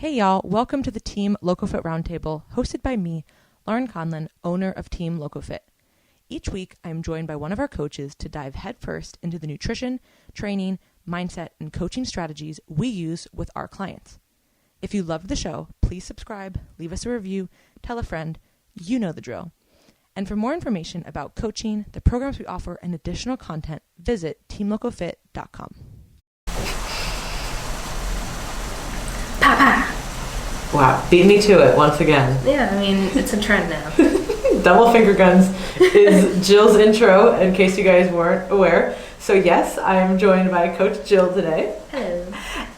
Hey y'all, welcome to the Team LocoFit Roundtable, hosted by me, Laurin Conlon, owner of Team LocoFit. Each week, I am joined by one of our coaches to dive headfirst into the nutrition, training, mindset, and coaching strategies we use with our clients. If you loved the show, please subscribe, leave us a review, tell a friend, you know the drill. And for more information about coaching, the programs we offer, and additional content, visit teamlocofit.com. Wow, beat me to it once again. Yeah, I mean, it's a trend now. Double finger guns is Jill's intro, in case you guys weren't aware. So yes, I'm joined by Coach Jill today. Hello.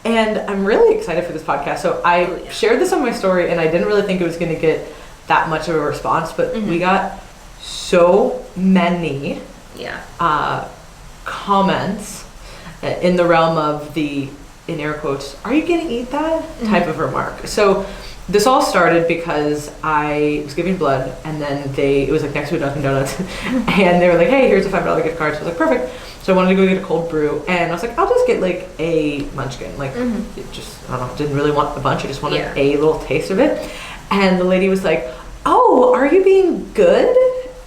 And I'm really excited for this podcast. So I shared this on my story, and I didn't really think it was going to get that much of a response, but we got so many comments in the realm of the, in air quotes, "Are you gonna eat that?" type of remark. So this all started because I was giving blood, and then it was like next to a Dunkin' Donuts, and they were like, "Hey, here's a $5 gift card." So I was like, perfect. So I wanted to go get a cold brew, and I was like, I'll just get like a munchkin. Like, it just, I don't know, didn't really want a bunch. I just wanted a little taste of it. And the lady was like, "Oh, are you being good?"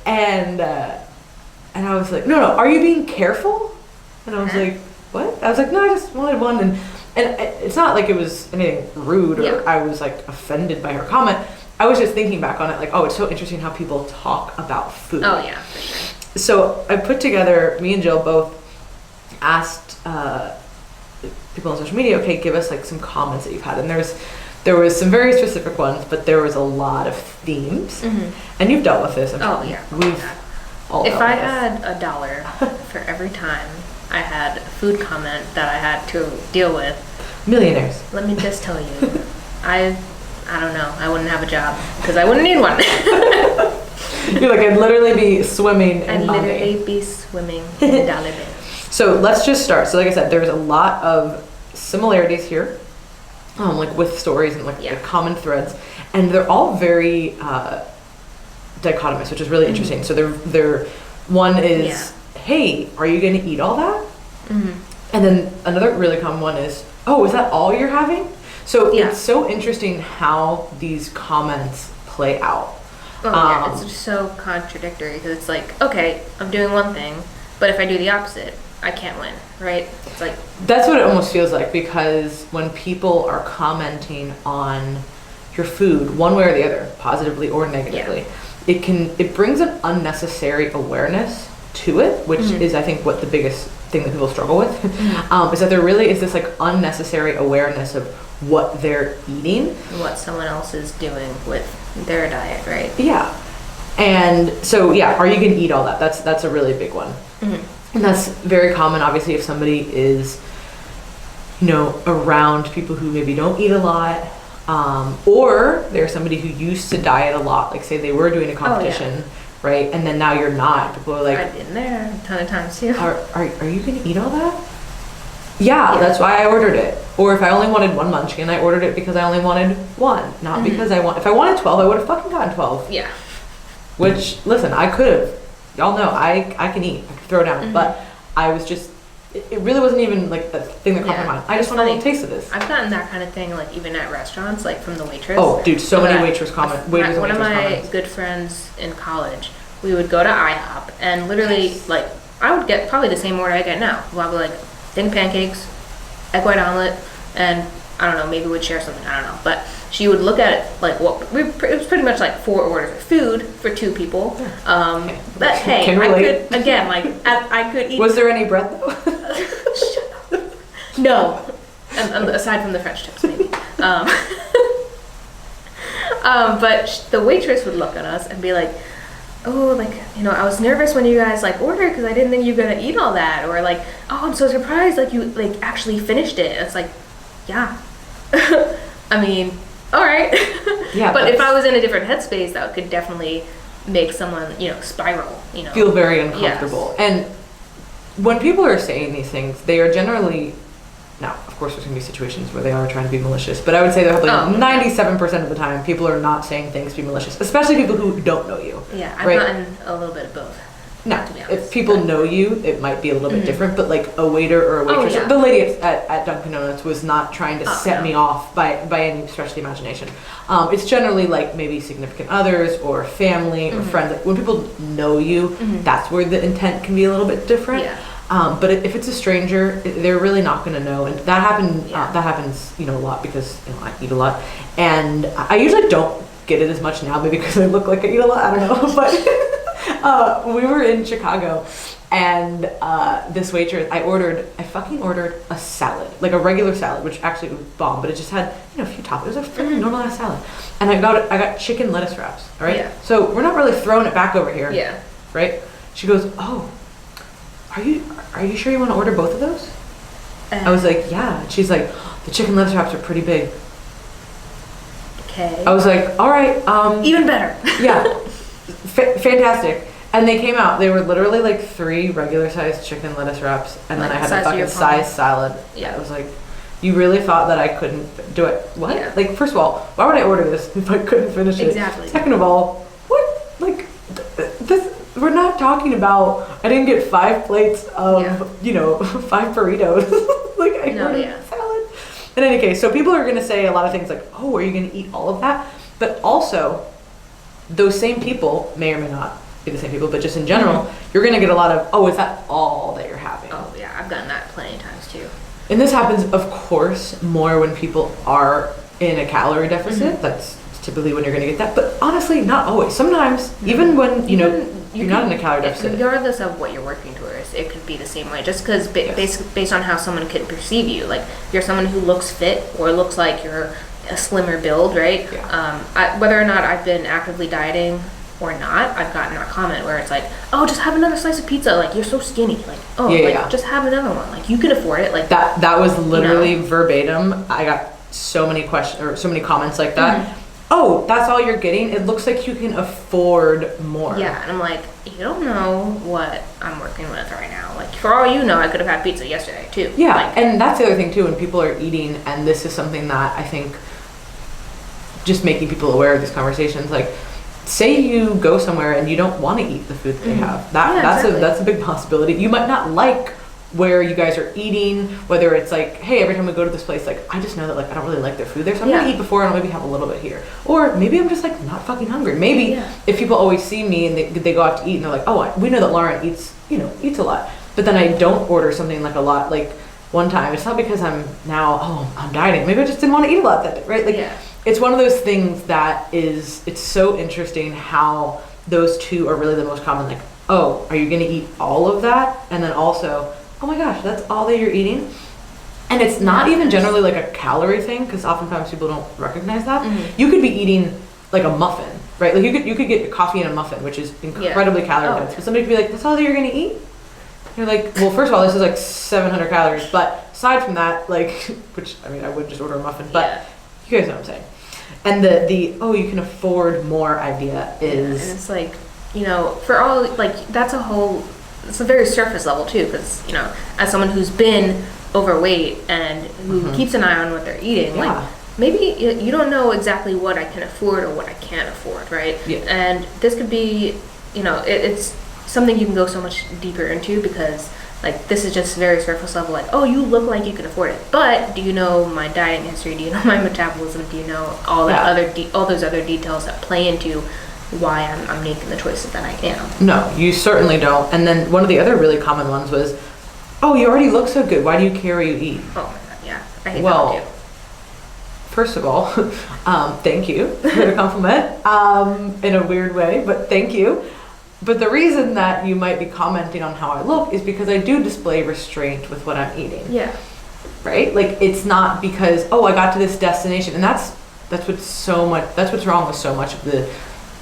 And I was like, no, are you being careful? And I was like, what? I was like, no, I just wanted one. And it's not like it was anything rude or I was like offended by her comment. I was just thinking back on it like, oh, it's so interesting how people talk about food. Oh yeah, for sure. So I put together, me and Jill both asked people on social media, okay, give us like some comments that you've had. And there was some very specific ones, but there was a lot of themes. And you've dealt with this. We've all if I had $1 for every time I had a food comment that I had to deal with. Millionaires. Let me just tell you, I don't know, I wouldn't have a job because I wouldn't need one. You're like, I'd literally be swimming in money. I'd literally be swimming in dollar bills. So let's just start. So like I said, there's a lot of similarities here, like with stories and like common threads, and they're all very dichotomous, which is really interesting. So they're one is, hey, are you going to eat all that? And then another really common one is, oh, is that all you're having? So it's so interesting how these comments play out. It's just so contradictory because it's like, okay, I'm doing one thing, but if I do the opposite, I can't win, right? It's like that's what it almost feels like, because when people are commenting on your food one way or the other, positively or negatively, it brings an unnecessary awareness to it, which is I think what the biggest thing that people struggle with is that there really is this like unnecessary awareness of what they're eating, what someone else is doing with their diet, right? And so are you gonna eat all that? That's a really big one. And that's very common, obviously, if somebody is around people who maybe don't eat a lot, or they're somebody who used to diet a lot, like say they were doing a competition, right? And then now you're not. People are like, I've been there a ton of times too. Are you gonna eat all that? Yeah, that's why I ordered it. Or if I only wanted one munchkin, I ordered it because I only wanted one, not because if I wanted 12, I would have fucking gotten 12. Yeah. Which, listen, I could have. Y'all know I can eat, I can throw down, but I was just, it really wasn't even like a thing that caught my mind. I just want a little taste of this. I've gotten that kind of thing, like even at restaurants, like from the waitress. Oh, dude, so many waitress comments. One of my good friends in college, we would go to IHOP and literally, like, I would get probably the same order I get now. Well, I'd be like, thing of pancakes, egg white omelet, and I don't know, maybe we'd share something, I don't know. But she would look at it like, it was pretty much like 4 orders of food for 2 people. But hey, I could eat. Was there any bread though? Shut up. No. Aside from the French toast, maybe. But the waitress would look at us and be like, oh, like, I was nervous when you guys like ordered because I didn't think you were gonna eat all that, or like, oh, I'm so surprised like you like actually finished it. It's like, yeah. I mean, all right. Yeah. But if I was in a different headspace, that could definitely make someone, spiral. Feel very uncomfortable. Yes. And when people are saying these things, they are generally. Now, of course, there's going to be situations where they are trying to be malicious, but I would say that like 97% of the time, people are not saying things to be malicious, especially people who don't know you. Yeah, I've gotten a little bit of both. Now, to be honest. if people know you, it might be a little bit different, but like a waiter or a waitress, yeah. the lady at Dunkin' Donuts was not trying to set no. me off by any stretch of the imagination. It's generally like maybe significant others or family or friends. Like when people know you, that's where the intent can be a little bit different. Yeah. But if it's a stranger, they're really not going to know, and that happens, a lot because I eat a lot, and I usually don't get it as much now, maybe because I look like I eat a lot. I don't know, but we were in Chicago, and this waitress, I fucking ordered a salad, like a regular salad, which actually was bomb, but it just had a few toppings. It was a freaking normal ass salad, and I got chicken lettuce wraps. All right, Yeah. so we're not really throwing it back over here. Yeah. Right. She goes, "Oh, are you sure you want to order both of those?" I was like, "Yeah." And she's like, "The chicken lettuce wraps are pretty big." Okay. I was like, "All right, Even better. yeah, fantastic." And they came out. They were literally like 3 regular sized chicken lettuce wraps, and Like then I the had a size of your fucking palm. size salad. Yeah. I was like, "You really thought that I couldn't do it? What? Yeah. Like, first of all, why would I order this if I couldn't finish it? Exactly. Second of all, what? Like, this." We're not talking about, I didn't get 5 plates of, 5 burritos. Like, I ordered salad. In any case, so people are going to say a lot of things like, "Oh, are you going to eat all of that?" But also, those same people may or may not be the same people, but just in general, you're going to get a lot of, "Oh, is that all that you're having?" Oh yeah, I've gotten that plenty of times too. And this happens, of course, more when people are in a calorie deficit. That's typically when you're going to get that. But honestly, not always. Sometimes, even when, you're not in a calorie deficit. Regardless of what you're working towards, it could be the same way. Just because based on how someone could perceive you, like you're someone who looks fit or looks like you're a slimmer build, right? Yeah. Whether or not I've been actively dieting or not, I've gotten that comment where it's like, "Oh, just have another slice of pizza. Like you're so skinny. Like just have another one. Like you can afford it." Like that was literally verbatim. I got so many questions or so many comments like that. "Oh, that's all you're getting? It looks like you can afford more." Yeah, and I'm like, you don't know what I'm working with right now. Like, for all you know, I could have had pizza yesterday, too. Yeah, like, and that's the other thing, too, when people are eating, and this is something that I think just making people aware of these conversations, like, say you go somewhere and you don't want to eat the food that they have. That's a big possibility. You might not like where you guys are eating, whether it's like, hey, every time we go to this place, like, I just know that like I don't really like their food there, so I'm gonna eat before and I'll maybe have a little bit here. Or maybe I'm just like not fucking hungry. Maybe if people always see me and they go out to eat and they're like, "Oh, we know that Lauren eats a lot," but then I don't order something like a lot. Like one time, it's not because I'm dieting. Maybe I just didn't want to eat a lot that day, right? Like it's one of those things that it's so interesting how those two are really the most common. Like, "Oh, are you gonna eat all of that?" And then also, "Oh my gosh, that's all that you're eating?" And it's not even generally like a calorie thing, because oftentimes people don't recognize that. You could be eating like a muffin, right? Like you could get coffee and a muffin, which is incredibly calorie dense. But somebody could be like, "That's all that you're gonna eat?" You're like, "Well, first of all, this is like 700 calories, but aside from that, like," which I mean, I would just order a muffin, but you guys know what I'm saying. And the "oh, you can afford more" idea is, and it's like, for all, like, it's a very surface level too, because as someone who's been overweight and who keeps an eye on what they're eating, like maybe you don't know exactly what I can afford or what I can't afford, right? And this could be it's something you can go so much deeper into, because like this is just very surface level, like, "Oh, you look like you can afford it," but do you know my dieting history? Do you know my metabolism? Do you know all that all those other details that play into why I'm making the choices that I am? No, you certainly don't. And then one of the other really common ones was, "Oh, you already look so good. Why do you care what you eat?" Oh my god, yeah. I hate that one too. First of all, thank you for the compliment, in a weird way, but thank you. But the reason that you might be commenting on how I look is because I do display restraint with what I'm eating. Yeah. Right? Like, it's not because, "Oh, I got to this destination." And that's what's wrong with so much of the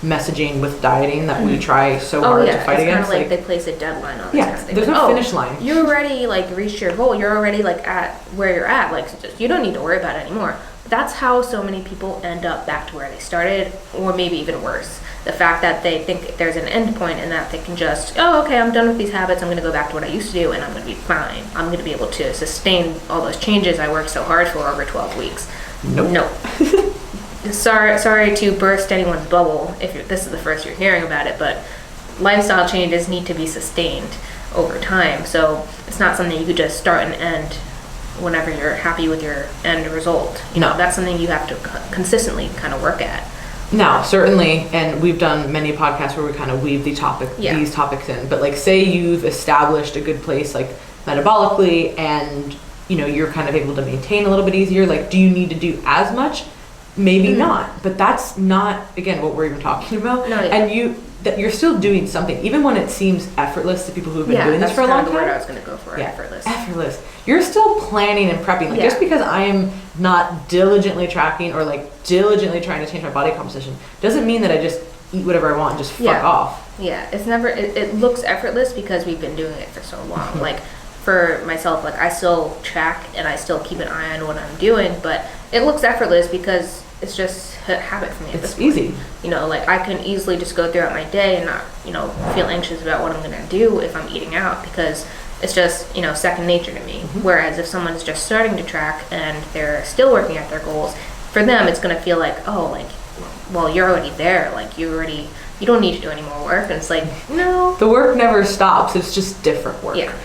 messaging with dieting that we try so hard to fight against. It's kind of like they place a deadline on this kind of thing. There's no finish line. You already like reached your goal. You're already like at where you're at. Like, you don't need to worry about it anymore. That's how so many people end up back to where they started, or maybe even worse. The fact that they think there's an end point and that they can just, "Oh, okay, I'm done with these habits. I'm going to go back to what I used to do and I'm going to be fine. I'm going to be able to sustain all those changes I worked so hard for over 12 weeks. Nope. Sorry to burst anyone's bubble if this is the first you're hearing about it, but lifestyle changes need to be sustained over time. So it's not something you could just start and end whenever you're happy with your end result. You know, that's something you have to consistently kind of work at. No, certainly, and we've done many podcasts where we kind of weave these topics in. But like, say you've established a good place, like metabolically, and you know you're kind of able to maintain a little bit easier. Like, do you need to do as much? Maybe not, but that's not again what we're even talking about. No, and you're still doing something, even when it seems effortless to people who've been doing this for a long time. That's the word I was going to go for. Effortless. You're still planning and prepping. Like, just because I am not diligently tracking or like diligently trying to change my body composition doesn't mean that I just eat whatever I want and just fuck off. Yeah, it's never. It looks effortless because we've been doing it for so long. Like for myself, like I still track and I still keep an eye on what I'm doing, but it looks effortless because it's just a habit for me. It's easy. You know, like I can easily just go throughout my day and not, you know, feel anxious about what I'm gonna do if I'm eating out, because it's just, you know, second nature to me. Whereas if someone's just starting to track and they're still working at their goals, for them it's gonna feel like, oh, like, well, you're already there. Like you don't need to do any more work. And it's like, no. The work never stops. It's just different work. Yeah.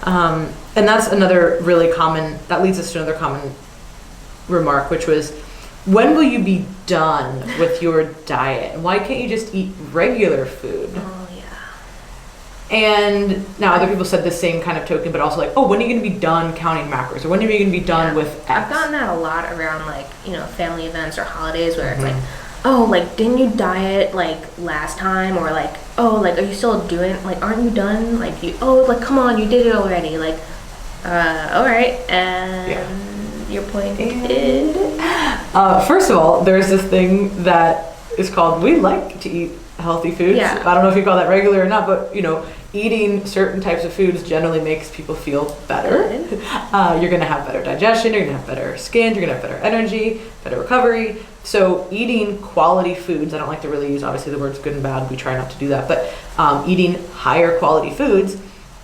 And that's another really common, that leads us to another common remark, which was, when will you be done with your diet? And why can't you just eat regular food? Oh, yeah. And now other people said the same kind of token, but also like, oh, when are you going to be done counting macros? Or when are you going to be done with X? I've gotten that a lot around, like, you know, family events or holidays where it's like, oh, like, didn't you diet, like, last time? Or like, oh, like, are you still doing, like, aren't you done? Like, like, come on, you did it already. Like, all right. And your point is? First of all, there's this thing that is called, we like to eat healthy foods. Yeah. I don't know if you call that regular or not, but you know, eating certain types of foods generally makes people feel better. You're going to have better digestion, you're going to have better skin, you're going to have better energy, better recovery. So eating quality foods, I don't like to really use obviously the words good and bad, we try not to do that, but eating higher quality foods,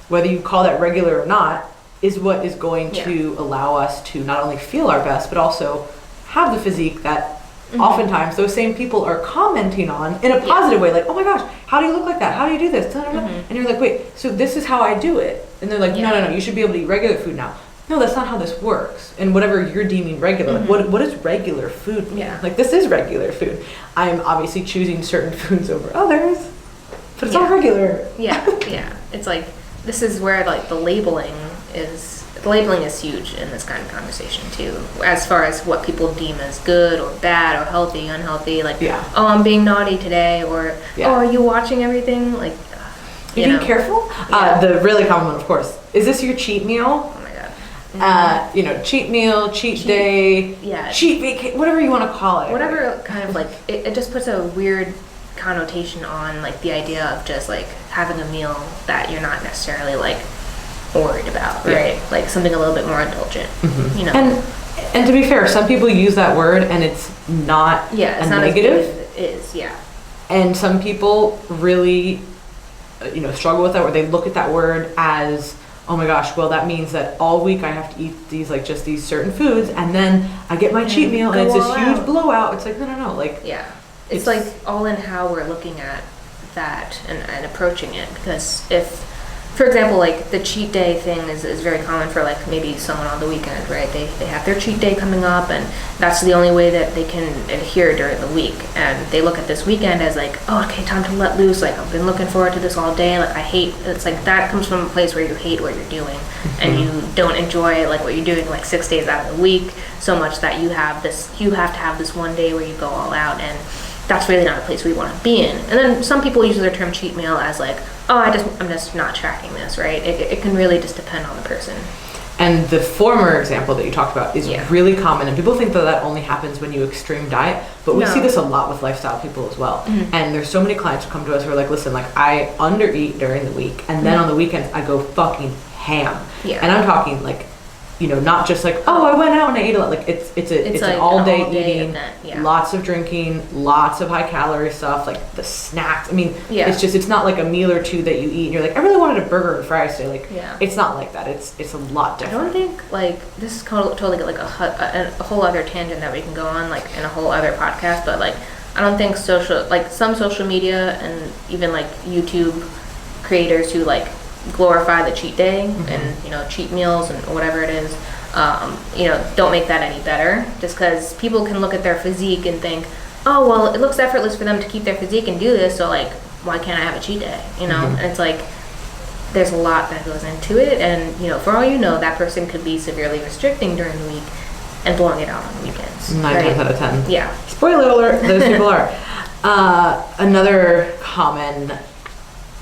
whether you call that regular or not, is what is going to allow us to not only feel our best, but also have the physique that oftentimes those same people are commenting on in a positive way. Like, oh my gosh, how do you look like that? How do you do this? And you're like, wait, so this is how I do it. And they're like, no, you should be able to eat regular food now. No, that's not how this works. And whatever you're deeming regular, like what is regular food? Like, this is regular food. I'm obviously choosing certain foods over others, but it's all regular. It's like, this is where like the labeling is huge in this kind of conversation too, as far as what people deem as good or bad or healthy, unhealthy. Like, oh, I'm being naughty today, or oh, are you watching everything? Like, being careful. The really common one, of course, is this your cheat meal? Oh my god. You know, cheat meal, cheat day, cheat vacation, whatever you want to call it. Whatever kind of like it just puts a weird connotation on like the idea of just like having a meal that you're not necessarily like worried about, right? Like something a little bit more indulgent, you know. And to be fair, some people use that word and it's not it's a not negative. As good as it is, And some people really, you know, struggle with that, where they look at that word as, oh my gosh, well that means that all week I have to eat these, like just these certain foods, and then I get my cheat meal and it's this huge blowout. It's like, no, like it's like all in how we're looking at that and approaching it. Because if, for example, like the cheat day thing is very common for like maybe someone on the weekend, right? They have their cheat day coming up, and that's the only way that they can adhere during the week. And they look at this weekend as like, oh, okay, time to let loose. Like, I've been looking forward to this all day. Like, it's like that comes from a place where you hate what you're doing and you don't enjoy like what you're doing like 6 days out of the week so much that you have to have this one day where you go all out, and that's really not a place we want to be in. And then some people use their term cheat meal as like, oh, I'm just not tracking this, right? It can really just depend on the person. And the former example that you talked about is really common, and people think that only happens when you extreme diet, but we see this a lot with lifestyle people as well. And there's so many clients who come to us who are like, listen, like I undereat during the week, and then on the weekends I go fucking ham. And I'm talking like, you know, not just like, oh, I went out and I ate a lot. Like it's like an all day eating, lots of drinking, lots of high calorie stuff, like the snacks. I mean, it's not like a meal or two that you eat and you're like, I really wanted a burger and fries today. Like, it's not like that. It's a lot different. I don't think like this is totally like a whole other tangent that we can go on like in a whole other podcast. But like, I don't think some social media and even like YouTube creators who like glorify the cheat day and cheat meals and whatever it is, don't make that any better. Just because people can look at their physique and think, oh well, it looks effortless for them to keep their physique and do this, so like why can't I have a cheat day? And it's like there's a lot that goes into it, and for all you know, that person could be severely restricting during the week and blowing it out on the weekends. 9 times out of 10. Yeah. Spoiler alert, those people are. Another common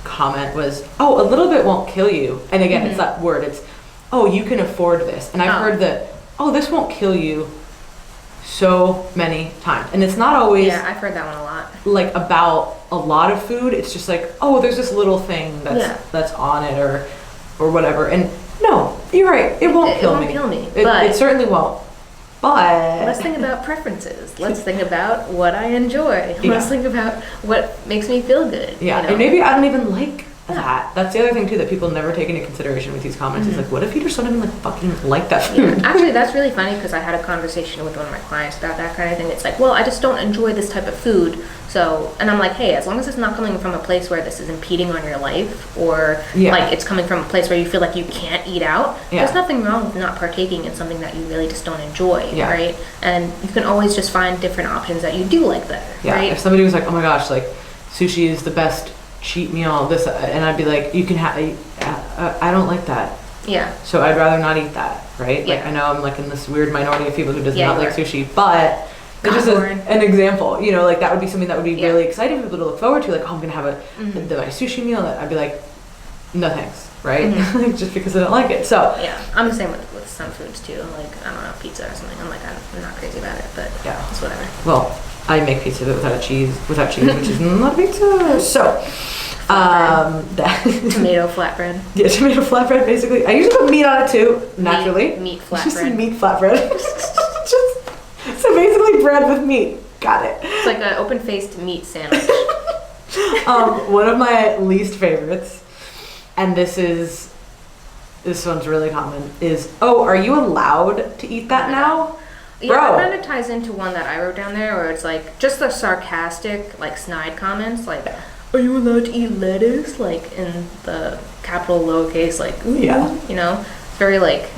comment was, oh, a little bit won't kill you. And again, it's that word. It's, oh, you can afford this. And I've heard that, oh, this won't kill you so many times. And it's not always... Yeah, I've heard that one a lot. Like about a lot of food. It's just like, oh, there's this little thing that's on it or whatever. And no, you're right. It won't kill me. It certainly won't. But let's think about preferences. Let's think about what I enjoy. Let's think about what makes me feel good. Yeah, and maybe I don't even like that. That's the other thing too that people never take into consideration with these comments. Is like, what if you just don't even like fucking like that food? Yeah. Actually, that's really funny because I had a conversation with one of my clients about that kind of thing. It's like, well, I just don't enjoy this type of food. So, and I'm like, hey, as long as it's not coming from a place where this is impeding on your life, or like it's coming from a place where you feel like you can't eat out, there's nothing wrong with not partaking in something that you really just don't enjoy, right? And you can always just find different options that you do like better, right? If somebody was like, oh my gosh, like sushi is the best cheat meal, this, and I'd be like, you can have, I don't like that. Yeah. So I'd rather not eat that, right? Yeah. Like I know I'm like in this weird minority of people who does not like sushi, but it's just an example, like that would be something that would be really exciting for people to look forward to. Like, oh, I'm gonna have my sushi meal. I'd be like, no thanks, right? Just because I don't like it. So yeah, I'm the same with some foods too. Like, I don't know, pizza or something. I'm like, I'm not crazy about it, but it's whatever. Well, I make pizza without cheese, which is not pizza. So tomato flatbread. Yeah, tomato flatbread basically. I usually put meat on it too, naturally. Meat flatbread. Just meat flatbread. So basically bread with meat. Got it. It's like an open-faced meat sandwich. One of my least favorites, and this one's really common, is, oh, are you allowed to eat that now? Yeah, that kind of ties into one that I wrote down there, where it's like just the sarcastic, like snide comments, like, are you allowed to eat lettuce? Like in the capital lowercase, like, ooh, very like,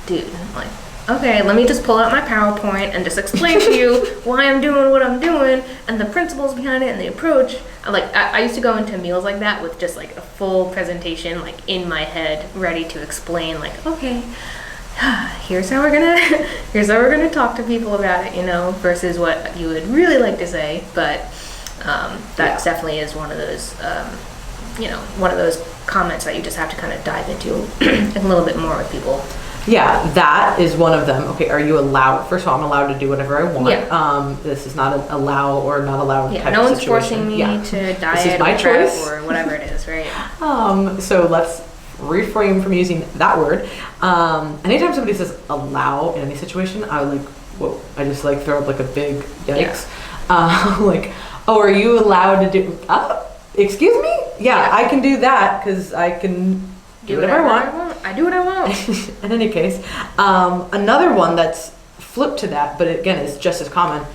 dude, like, okay, let me just pull out my PowerPoint and just explain to you why I'm doing what I'm doing and the principles behind it and the approach. I used to go into meals like that with just like a full presentation, like in my head, ready to explain, like, okay, here's how we're gonna talk to people about it, versus what you would really like to say. But that definitely is one of those, one of those comments that you just have to kind of dive into a little bit more with people. Yeah, that is one of them. Okay, are you allowed? First of all, I'm allowed to do whatever I want. Yeah. This is not an allow or not allowed type no of situation. No one's forcing me to diet or prep or whatever it is, right? So let's refrain from using that word. Anytime somebody says allow in any situation, I would like, whoa, I just like throw up like a big yikes. Like, oh, are you allowed to do, excuse me? Yeah, I can do that because I can do whatever I want. I do what I want. In any case, another one that's flipped to that, but again, is just as common.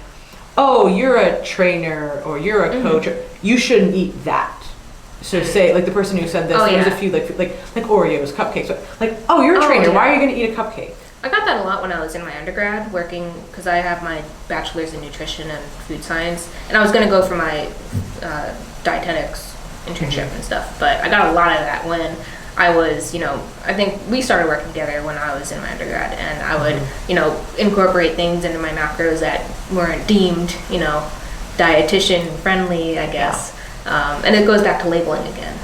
Oh, you're a trainer or you're a coach. You shouldn't eat that. So say, like the person who said this, there's a few like Oreos, cupcakes. Like, oh, you're a trainer. Why are you going to eat a cupcake? I got that a lot when I was in my undergrad working, because I have my bachelor's in nutrition and food science, and I was going to go for my dietetics internship and stuff. But I got a lot of that when I was, I think we started working together when I was in my undergrad, and I would, incorporate things into my macros that weren't deemed, dietitian friendly, I guess. And it goes back to labeling again,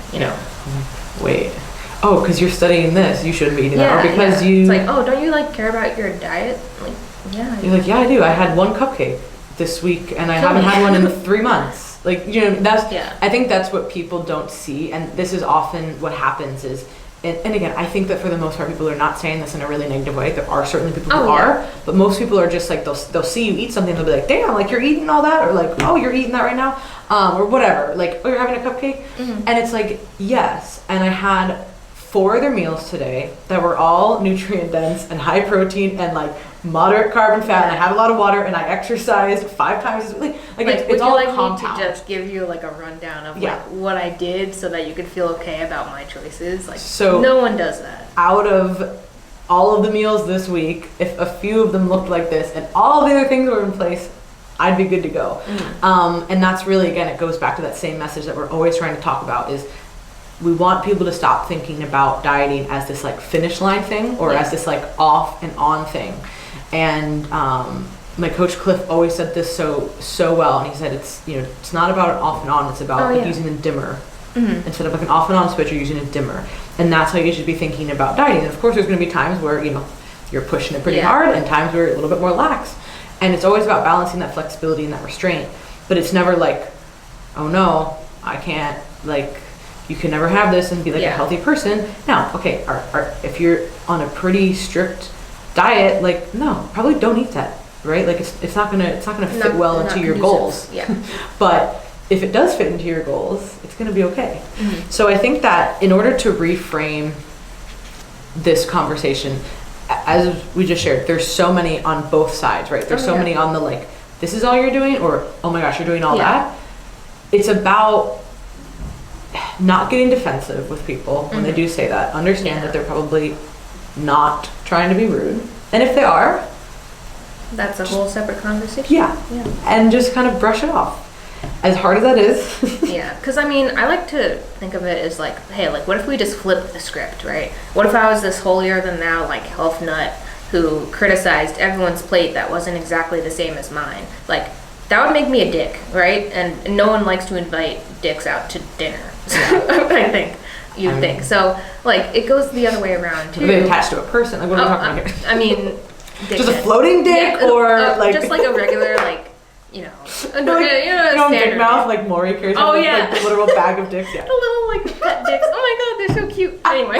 Wait. Oh, because you're studying this, you shouldn't be eating that. Or because you... It's like, oh, don't you, care about your diet? Like, yeah. You're like, yeah, I do. I had one cupcake this week, and I haven't had one in 3 months. Like, that's... I think that's what people don't see, and this is often what happens is... And again, I think that for the most part, people are not saying this in a really negative way. There are certainly people who are, but most people are just like, they'll see you eat something, they'll be like, damn, like, you're eating all that? Or like, oh, you're eating that right now? Or whatever. Like, oh, you're having a cupcake? And it's like, yes. And I had 4 other meals today that were all nutrient dense and high protein and like moderate carb and fat, and I have a lot of water, and I exercise 5 times a week. Like it's all compound. Me to just give you like a rundown of like what I did so that you could feel okay about my choices? Like, so no one does that. Out of all of the meals this week, if a few of them looked like this and all the other things were in place, I'd be good to go. And that's really, again, it goes back to that same message that we're always trying to talk about, is we want people to stop thinking about dieting as this like finish line thing, or as this like off and on thing. And my coach Cliff always said this so well, and he said it's not about an off and on, it's about using a dimmer. Instead of like an off and on switch, you're using a dimmer. And that's how you should be thinking about dieting. And of course there's going to be times where you're pushing it pretty hard, and times where you're a little bit more lax. And it's always about balancing that flexibility and that restraint. But it's never like, oh no, I can't, like, you can never have this and be like a healthy person. Now, okay, if you're on a pretty strict diet, like, no, probably don't eat that, right? Like it's not gonna fit well into your goals. Yeah. But if it does fit into your goals, it's gonna be okay. So I think that in order to reframe this conversation, as we just shared, there's so many on both sides, right? There's so many on the like, this is all you're doing, or oh my gosh, you're doing all that. It's about not getting defensive with people when they do say that. Understand that they're probably not trying to be rude. And if they are, that's a whole separate conversation. Yeah. And just kind of brush it off. As hard as that is. Yeah, because I mean, I like to think of it as like, hey, like what if we just flipped the script, right? What if I was this holier than thou like health nut who criticized everyone's plate that wasn't exactly the same as mine? Like, that would make me a dick, right? And no one likes to invite dicks out to dinner. I think you'd think. So like it goes the other way around too. Are they attached to a person? Like, what are we talking about here? I mean, just a floating dick, or like just like a regular like. A dick mouth, like Maury carries like the literal bag of dicks. Yeah. The little like pet dicks. Oh my god, they're so cute. Anyway,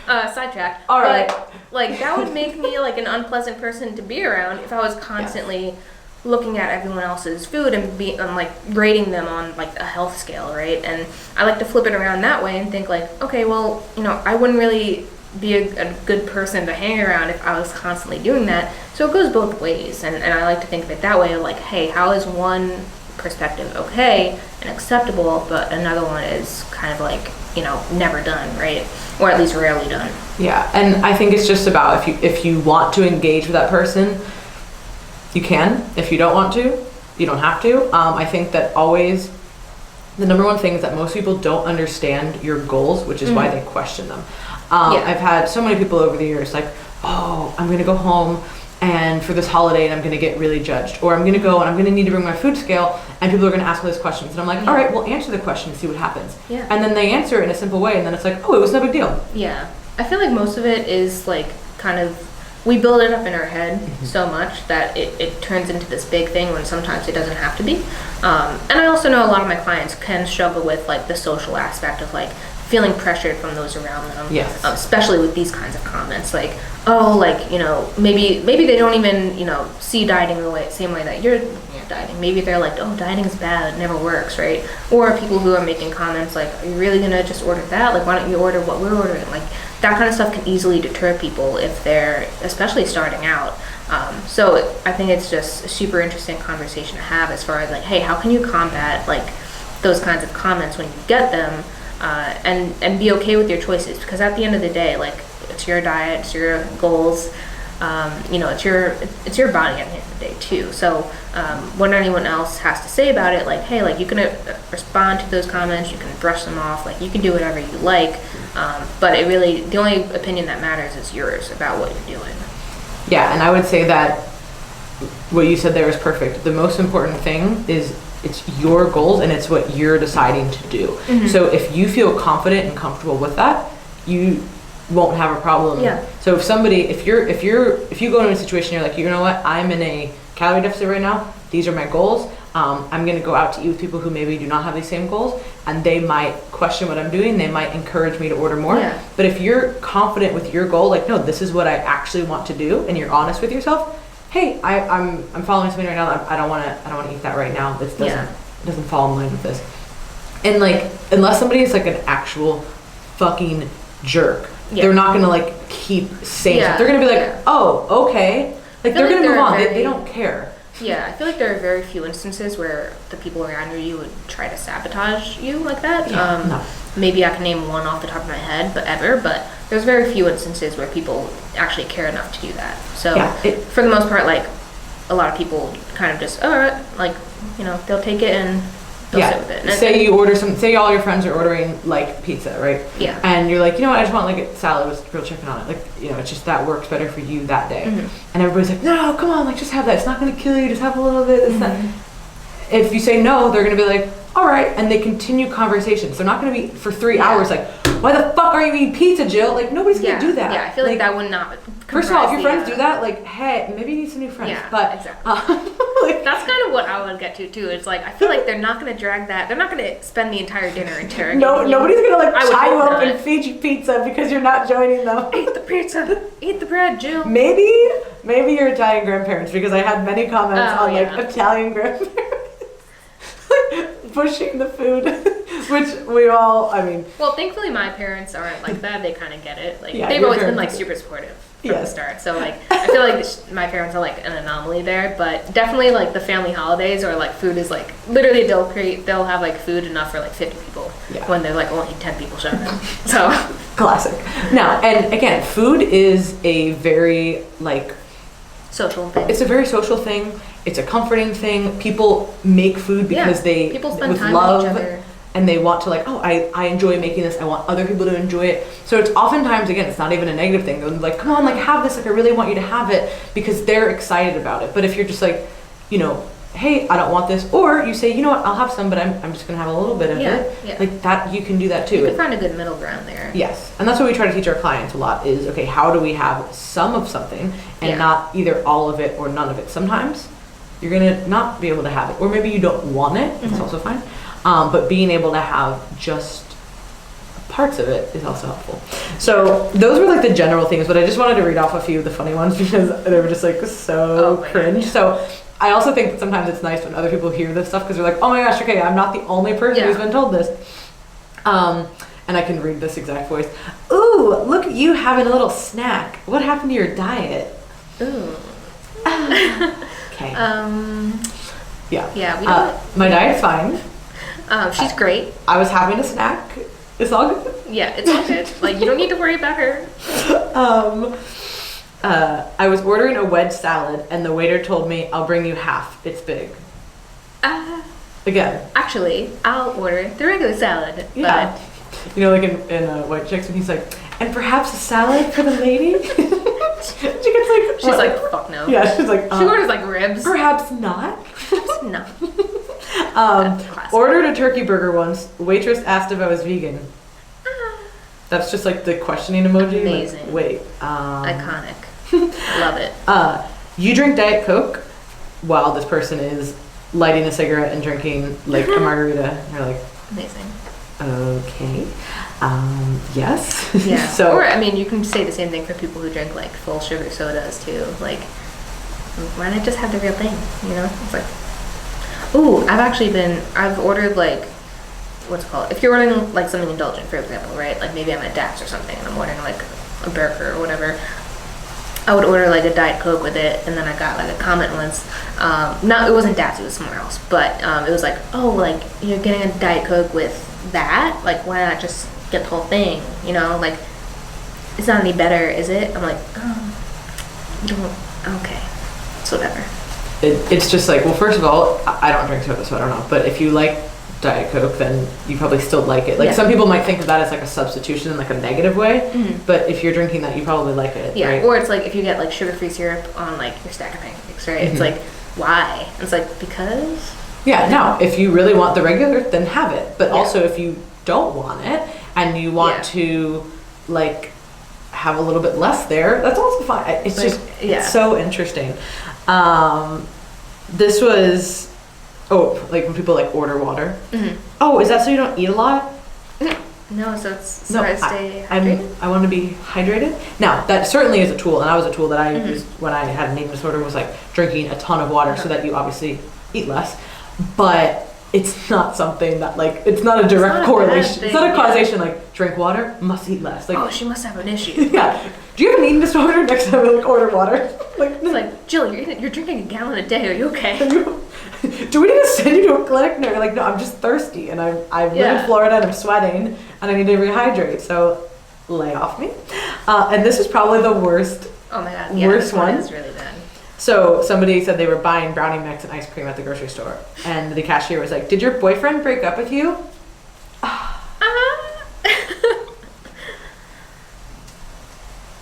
sidetrack. All right. But like that would make me like an unpleasant person to be around if I was constantly looking at everyone else's food and like rating them on like a health scale, right? And I like to flip it around that way and think like, okay, well, I wouldn't really be a good person to hang around if I was constantly doing that. So it goes both ways, and I like to think of it that way, like, hey, how is one perspective okay and acceptable, but another one is kind of like, never done, right? Or at least rarely done. Yeah, and I think it's just about if you want to engage with that person, you can. If you don't want to, you don't have to. I think that always the number one thing is that most people don't understand your goals, which is why they question them. I've had so many people over the years like, oh, I'm going to go home and for this holiday and I'm going to get really judged. Or I'm going to go and I'm going to need to bring my food scale and people are going to ask all these questions. And I'm like, all right, well, answer the question and see what happens. Yeah. And then they answer it in a simple way and then it's like, oh, it was no big deal. Yeah. I feel like most of it is like kind of, we build it up in our head so much that it turns into this big thing when sometimes it doesn't have to be. And I also know a lot of my clients can struggle with like the social aspect of like feeling pressured from those around them. Yes. Especially with these kinds of comments like, oh, like, maybe they don't even, see dieting the same way that you're dieting. Maybe they're like, oh, dieting is bad, it never works, right? Or people who are making comments like, are you really gonna just order that? Like, why don't you order what we're ordering? Like, that kind of stuff can easily deter people if they're especially starting out. So I think it's just a super interesting conversation to have as far as like, hey, how can you combat like those kinds of comments when you get them, and be okay with your choices? Because at the end of the day, like, it's your diet, it's your goals, it's your body at the end of the day too. So what anyone else has to say about it, like, hey, like, you can respond to those comments, you can brush them off, like, you can do whatever you like, but the only opinion that matters is yours about what you're doing. Yeah, and I would say that what you said there is perfect. The most important thing is it's your goals and it's what you're deciding to do. So if you feel confident and comfortable with that, you won't have a problem. Yeah. So if you go into a situation, you're like, you know what, I'm in a calorie deficit right now, these are my goals, I'm going to go out to eat with people who maybe do not have these same goals, and they might question what I'm doing, they might encourage me to order more. Yeah. But if you're confident with your goal, like, no, this is what I actually want to do, and you're honest with yourself, hey, I'm following something right now that I don't want to eat that right now. This doesn't fall in line with this. And like, unless somebody is like an actual fucking jerk they're not gonna like keep saying stuff. They're gonna be like, oh, okay. Like they're gonna move on. They don't care. Yeah, I feel like there are very few instances where the people around you would try to sabotage you like that. No. Maybe I can name one off the top of my head, but there's very few instances where people actually care enough to do that. So for the most part, like a lot of people kind of just, all right, like, you know, they'll take it and they'll sit with it. And say all your friends are ordering like pizza, right? Yeah. And you're like, you know what, I just want like a salad with grilled chicken on it. Like, you know, it's just that works better for you that day. And everybody's like, no, come on, like just have that. It's not gonna kill you, just have a little bit. If you say no, they're gonna be like, all right, and they continue conversations. They're not gonna be for 3 hours like, why the fuck are you eating pizza, Jill? Like nobody's gonna do that. Yeah, I feel like that would not. First of all, if your friends do that, like, hey, maybe you need some new friends. Yeah, but exactly. like, that's kind of what I would get to too. It's like I feel like they're not gonna drag that. They're not gonna spend the entire dinner interrogating. Nobody's gonna like tie you up not. and feed you pizza because you're not joining them. Eat the pizza. Eat the bread, Jill. Maybe your Italian grandparents, because I had many comments on like Italian grandparents pushing the food, which we all, I mean. Well, thankfully my parents aren't like that. They kind of get it. Like Yeah, they've your always been parents- like super supportive from the start. So like I feel like my parents are like an anomaly there, but definitely like the family holidays or like food is like literally they'll have like food enough for like 50 people when they're like only 10 people showing up. So classic. Now, and again, food is a very like social thing. it's a very social thing. It's a comforting thing. People make food because people spend with time love with each other. and they want to like, oh, I enjoy making this. I want other people to enjoy it. So it's oftentimes, again, it's not even a negative thing. They're like, come on, like have this. Like I really want you to have it because they're excited about it. But if you're just like, you know, hey, I don't want this, or you say, you know what, I'll have some, but I'm just gonna have a little bit of it. Like that, you can do that too. You can find a good middle ground there. Yes, and that's what we try to teach our clients a lot is, okay, how do we have some of something and not either all of it or none of it. Sometimes you're gonna not be able to have it, or maybe you don't want it, it's also fine. But being able to have just parts of it is also helpful. So those were like the general things, but I just wanted to read off a few of the funny ones because they were just like so cringe. So I also think that sometimes it's nice when other people hear this stuff because they're like, oh my gosh, okay, I'm not the only person who's been told this. And I can read this exact voice. Ooh, look at you having a little snack. What happened to your diet? Ooh. Okay. Yeah, we don't. My diet's fine. She's great. I was having a snack. It's all good. Yeah, it's all good. Like, you don't need to worry about her. I was ordering a wedge salad, and the waiter told me, I'll bring you half. It's big. Again. Actually, I'll order the regular salad. Yeah. But you know, like in White Chicks, when he's like, and perhaps a salad for the lady? She gets like... she's like, fuck no. Yeah, she's like... she orders like ribs. Perhaps not. No. Ordered a turkey burger once. Waitress asked if I was vegan. That's just like the questioning emoji. Amazing. Like, wait. Iconic. Love it. You drink Diet Coke while this person is lighting a cigarette and drinking like a margarita. And you're like, amazing. Okay. Yes. Yeah. So, or I mean, you can say the same thing for people who drink like full sugar sodas too. Like, why not just have the real thing? You know, it's like. Ooh, I've ordered like, what's it called? If you're ordering like something indulgent, for example, right? Like maybe I'm at Dax or something and I'm ordering like a burger or whatever. I would order like a Diet Coke with it, and then I got like a comment once. No, it wasn't Dax, it was somewhere else. But it was like, oh, like you're getting a Diet Coke with that? Like why not just get the whole thing? You know, like it's not any better, is it? I'm like, oh, you don't. Okay, it's whatever. It's just like, well, first of all, I don't drink soda, so I don't know. But if you like Diet Coke, then you probably still like it. Like some people might think of that as like a substitution in like a negative way. But if you're drinking that, you probably like it. Yeah, right? or it's like if you get like sugar-free syrup on like your stack of pancakes, right? It's like, why? It's like, because? Yeah, no, if you really want the regular, then have it. But also if you don't want it and you want to like have a little bit less there, that's also fine. It's like, just, it's so interesting. This was, like when people like order water. Oh, is that so you don't eat a lot? No, so it's so I stay hydrated? I want to be hydrated. Now, that certainly is a tool, and that was a tool that I used when I had an eating disorder, was like drinking a ton of water so that you obviously eat less. But it's not something that like it's not a direct correlation. It's not a causation. Like drink water, must eat less. Like she must have an issue. Yeah. Do you have an eating disorder? Next time I like order water. Like it's like Jill, you're drinking a gallon a day. Are you okay? Do we need to send you to a clinic? No, you're like, no, I'm just thirsty and I live in Florida and I'm sweating and I need to rehydrate. So lay off me. And this is probably the worst. Oh my god. Worst one is really bad. So somebody said they were buying brownie mix and ice cream at the grocery store, and the cashier was like, "Did your boyfriend break up with you?"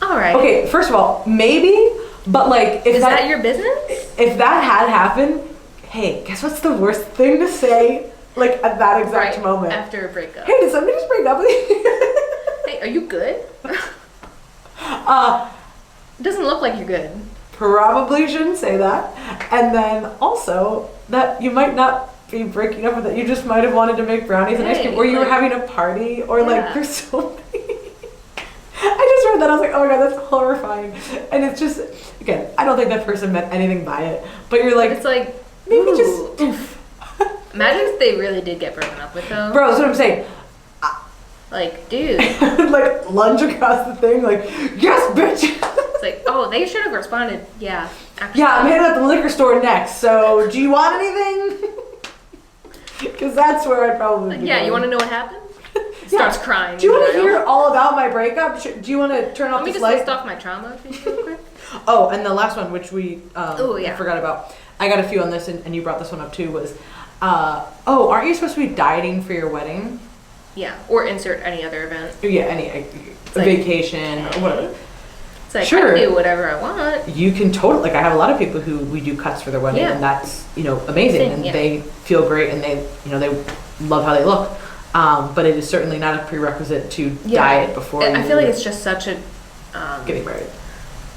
All right. Okay, first of all, maybe, but like, if is that your business? If that had happened, hey, guess what's the worst thing to say? Like at that exact moment after a breakup. Hey, did somebody just break up with you? Hey, are you good? It doesn't look like you're good. Probably shouldn't say that. And then also that you might not be breaking up with it. You just might have wanted to make brownies and ice cream, or you were having a party, or like there's so many. I just read that. I was like, oh my god, that's horrifying. And it's just, again, I don't think that person meant anything by it. But you're like, it's like maybe just oof. Imagine if they really did get broken up with though. Bro, that's what I'm saying. Like, dude. Like lunge across the thing, like, yes, bitch. It's like, oh, they should have responded. Yeah, actually. Yeah, I'm heading at the liquor store next. So, do you want anything? Because that's where I'd probably. Like, yeah, you want to know what happened? Starts crying. Do you want to hear all about my breakup? Do you want to turn off this light? Let me just list off my trauma for you real quick. Oh, and the last one, which we I forgot about. I got a few on this, and you brought this one up too. Was aren't you supposed to be dieting for your wedding? Yeah, or insert any other event. Yeah, any vacation or whatever. It's like, I can do whatever I want. You can totally, like I have a lot of people who we do cuts for their wedding, and that's amazing, and they feel great, and they they love how they look. But it is certainly not a prerequisite to diet before. I feel like it's just such a getting married.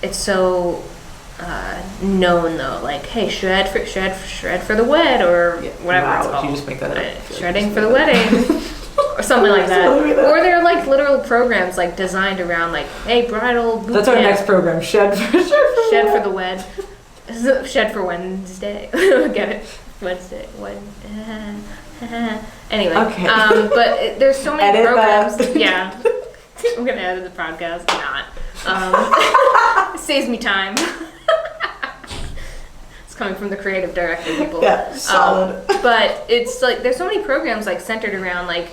It's so known though, like, hey, shred for the wed, or whatever it's called. You just make that up. Shredding for the wedding. Or something like that. Or they're like literal programs like designed around like, hey, bridal boot That's our next program. Shed for the wed. Shed for Wednesday. Get it? Wednesday. Anyway. Okay. But there's so many programs. That. Yeah. I'm gonna edit the podcast. Not. It saves me time. Coming from the creative director people. Yeah, solid. But it's like there's so many programs like centered around like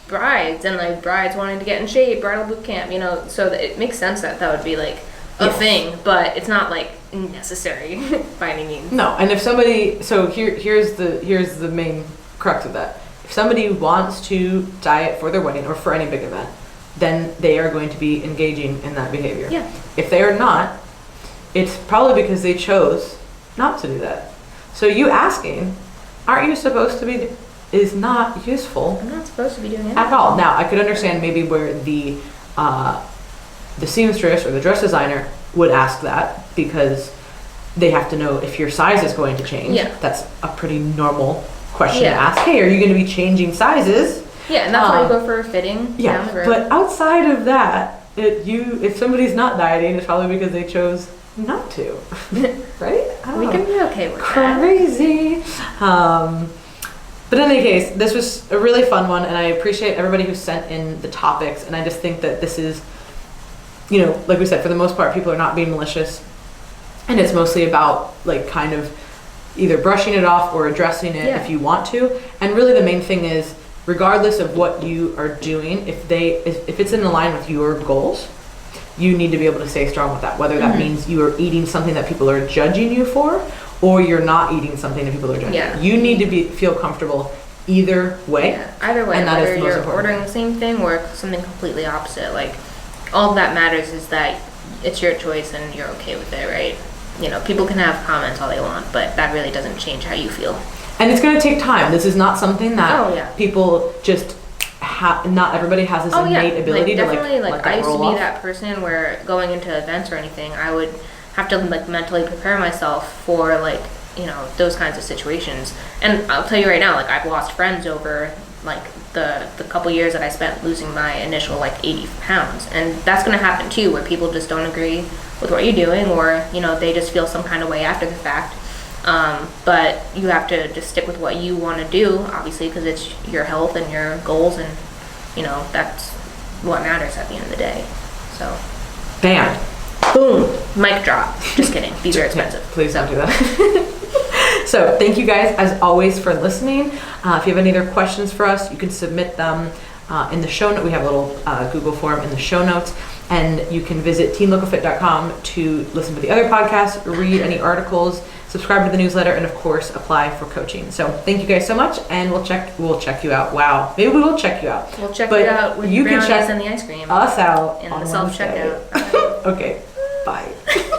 brides and like brides wanting to get in shape, bridal boot camp, so that it makes sense that would be like a thing, but it's not like necessary by any means. No, and if somebody, so here's the main crux of that. If somebody wants to diet for their wedding or for any big event, then they are going to be engaging in that behavior. Yeah. If they are not, it's probably because they chose not to do that. So you asking, aren't you supposed to be, is not useful. I'm not supposed to be doing it at all. Now, I could understand maybe where the seamstress or the dress designer would ask that because they have to know if your size is going to change. Yeah. That's a pretty normal question to ask. Hey, are you going to be changing sizes? Yeah, and that's why you go for a fitting. Yeah, but outside of that, if somebody's not dieting, it's probably because they chose not to, right? We can be okay with that. Crazy. But in any case, this was a really fun one, and I appreciate everybody who sent in the topics, and I just think that this is, like we said, for the most part, people are not being malicious, and it's mostly about, like, kind of either brushing it off or addressing it if you want to, and really the main thing is, regardless of what you are doing, if it's in line with your goals, you need to be able to stay strong with that, whether that means you are eating something that people are judging you for, or you're not eating something that people are judging. Yeah. You need to feel comfortable either way. Yeah, either way, and that whether is the most you're important ordering the same thing or something completely opposite. Like, all that matters is that it's your choice and you're okay with it, right? People can have comments all they want, but that really doesn't change how you feel. And it's going to take time. This is not something that people just not everybody has this innate ability to definitely, let that I used roll to be off. that person where going into events or anything, I would have to mentally prepare myself for those kinds of situations. And I'll tell you right now, I've lost friends over the couple years that I spent losing my initial 80 pounds, and that's going to happen too, where people just don't agree with what you're doing, or they just feel some kind of way after the fact. But you have to just stick with what you want to do, obviously, because it's your health and your goals, and that's what matters at the end of the day. So, Bam. Boom, mic drop. Just kidding. These are expensive. Please don't do that. So thank you guys as always for listening. If you have any other questions for us, you can submit them in the show note. We have a little Google form in the show notes, and you can visit teamlocofit.com to listen to the other podcasts, read any articles, subscribe to the newsletter, and of course apply for coaching. So thank you guys so much, and we'll check you out. Wow, maybe we will check you out. We'll check you out with the brownies and the ice cream. Us out in on the self-checkout. Okay, bye.